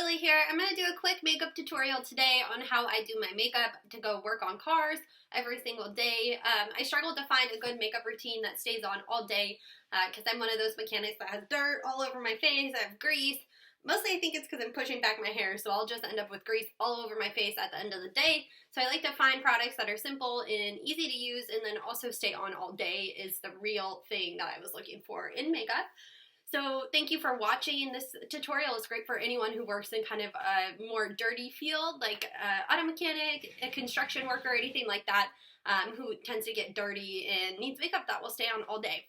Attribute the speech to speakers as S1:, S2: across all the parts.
S1: Haley here. I'm going to do a quick makeup tutorial today on how I do my makeup to go work on cars every single day. I struggle to find a good makeup routine that stays on all day because I'm one of those mechanics that has dirt all over my face. I have grease. Mostly I think it's because I'm pushing back my hair, so I'll just end up with grease all over my face at the end of the day. So I like to find products that are simple and easy to use and then also stay on all day is the real thing that I was looking for in makeup. So thank you for watching. This tutorial is great for anyone who works in kind of a more dirty field, like auto mechanic, a construction worker, anything like that, who tends to get dirty and needs makeup that will stay on all day.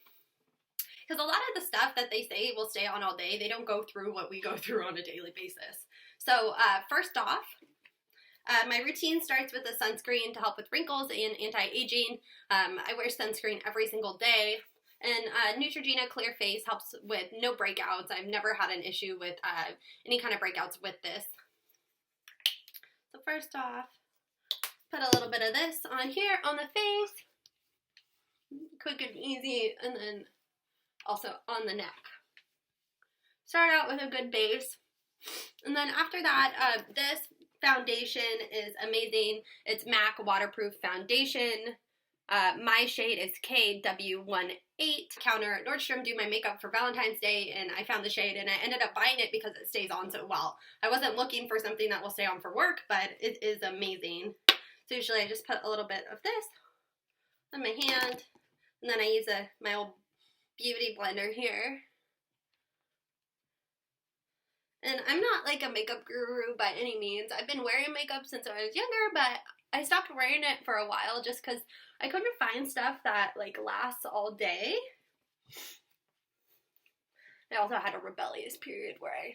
S1: Because a lot of the stuff that they say will stay on all day, they don't go through what we go through on a daily basis. So first off, my routine starts with a sunscreen to help with wrinkles and anti-aging. I wear sunscreen every single day. And Neutrogena Clear Face helps with no breakouts. I've never had an issue with any kind of breakouts with this. So first off, put a little bit of this on here on the face. Quick and easy, and then also on the neck. Start out with a good base. And then after that, this foundation is amazing. It's MAC Waterproof Foundation. My shade is KW18. Counter at Nordstrom do my makeup for Valentine's Day, and I found the shade and I ended up buying it because it stays on so well. I wasn't looking for something that will stay on for work, but it is amazing. So usually I just put a little bit of this on my hand, and then I use my old beauty blender here. And I'm not like a makeup guru by any means. I've been wearing makeup since I was younger, but I stopped wearing it for a while just because I couldn't find stuff that like lasts all day. I also had a rebellious period where I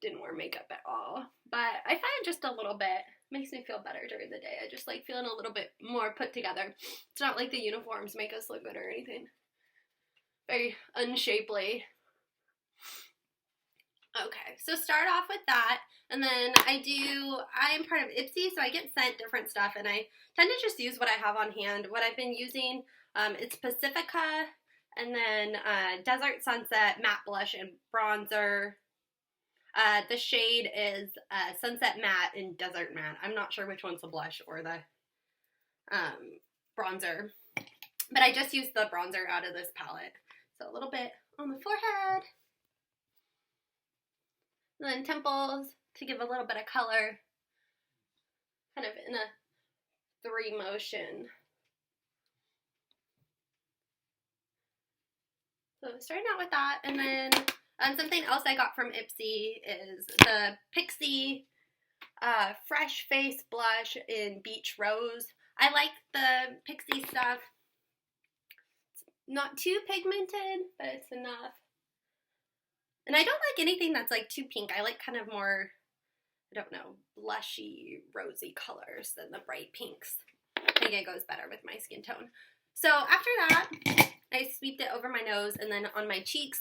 S1: didn't wear makeup at all. But I find just a little bit makes me feel better during the day. I just like feeling a little bit more put together. It's not like the uniforms make us look good or anything. Very unshapely. Okay, so start off with that, and then I am part of Ipsy, so I get sent different stuff, and I tend to just use what I have on hand. What I've been using, it's Pacifica, and then Desert Sunset Matte Blush and Bronzer. The shade is Sunset Matte and Desert Matte. I'm not sure which one's the blush or the bronzer, but I just used the bronzer out of this palette. So a little bit on the forehead. And then temples to give a little bit of color, kind of in a 3 motion. So starting out with that, and then something else I got from Ipsy is the Pixie Fresh Face Blush in Beach Rose. I like the Pixie stuff. It's not too pigmented, but it's enough. And I don't like anything that's like too pink. I like kind of more, I don't know, blushy, rosy colors than the bright pinks. I think it goes better with my skin tone. So after that, I sweeped it over my nose and then on my cheeks.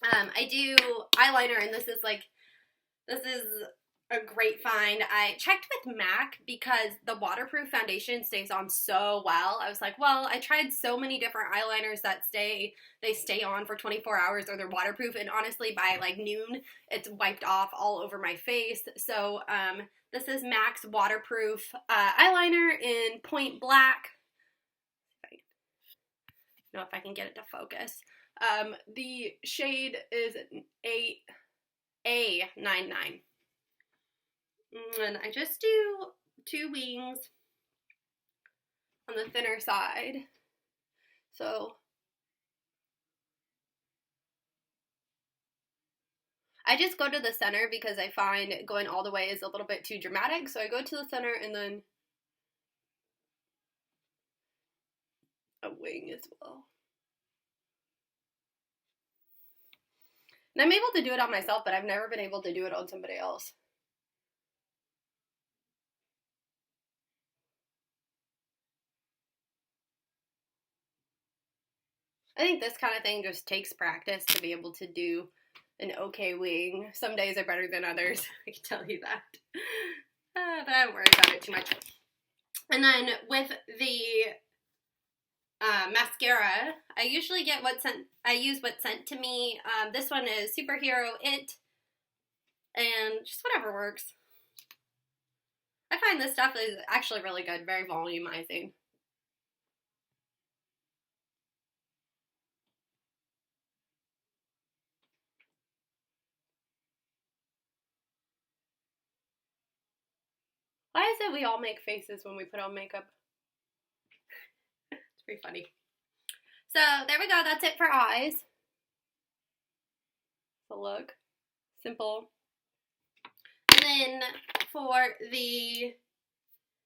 S1: I do eyeliner, and this is a great find. I checked with MAC because the waterproof foundation stays on so well. I was like, well, I tried so many different eyeliners that they stay on for 24 hours or they're waterproof, and honestly by like noon it's wiped off all over my face. So this is MAC's waterproof eyeliner in Point Black. I don't know if I can get it to focus. The shade is A99. And I just do 2 wings on the thinner side. So I just go to the center because I find going all the way is a little bit too dramatic. So I go to the center and then a wing as well. And I'm able to do it on myself, but I've never been able to do it on somebody else. I think this kind of thing just takes practice to be able to do an okay wing. Some days are better than others, I can tell you that. But I don't worry about it too much. And then with the mascara, I usually get I use what's sent to me. This one is Superhero It and just whatever works. I find this stuff is actually really good, very volumizing. Why is it we all make faces when we put on makeup? It's pretty funny. So there we go, that's it for eyes. So look, simple. And then for the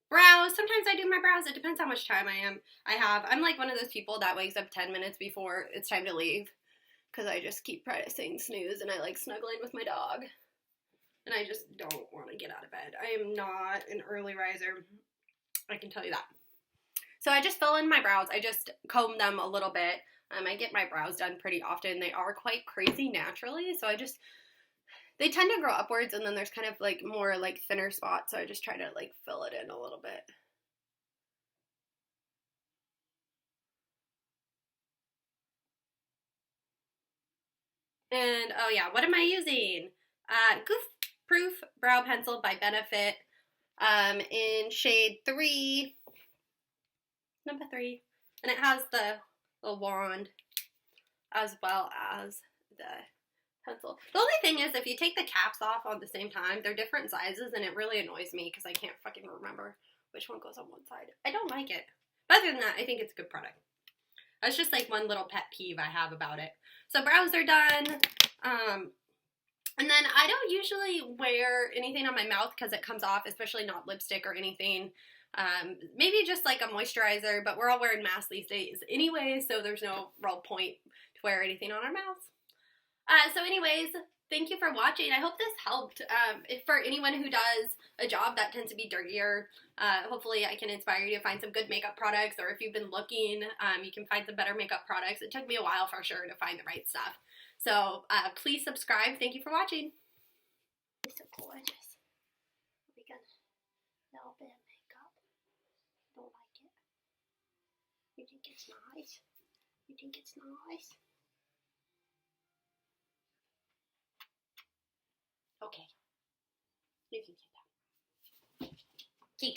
S1: brows, sometimes I do my brows, it depends how much time I have. I'm like one of those people that wakes up 10 minutes before it's time to leave, because I just keep pressing snooze and I like snuggling with my dog. And I just don't want to get out of bed. I am not an early riser, I can tell you that. So I just fill in my brows. I just comb them a little bit. I get my brows done pretty often. They are quite crazy naturally, so they tend to grow upwards, and then there's kind of like more like thinner spots, so I just try to like fill it in a little bit. And oh yeah, what am I using? Goof Proof Brow Pencil by Benefit in shade 3, number 3. And it has the wand as well as the pencil. The only thing is, if you take the caps off on the same time, they're different sizes, and it really annoys me because I can't fucking remember which one goes on one side. I don't like it. But other than that, I think it's a good product. That's just like one little pet peeve I have about it. So brows are done. And then I don't usually wear anything on my mouth because it comes off, especially not lipstick or anything. Maybe just like a moisturizer, but we're all wearing masks these days anyway, so there's no real point to wear anything on our mouths. So anyways, thank you for watching. I hope this helped. If for anyone who does a job that tends to be dirtier, hopefully I can inspire you to find some good makeup products, or if you've been looking, you can find some better makeup products. It took me a while for sure to find the right stuff. So please subscribe. Thank you for watching. It's so gorgeous. We got a little bit of makeup. Don't like it. You think it's nice? You think it's nice?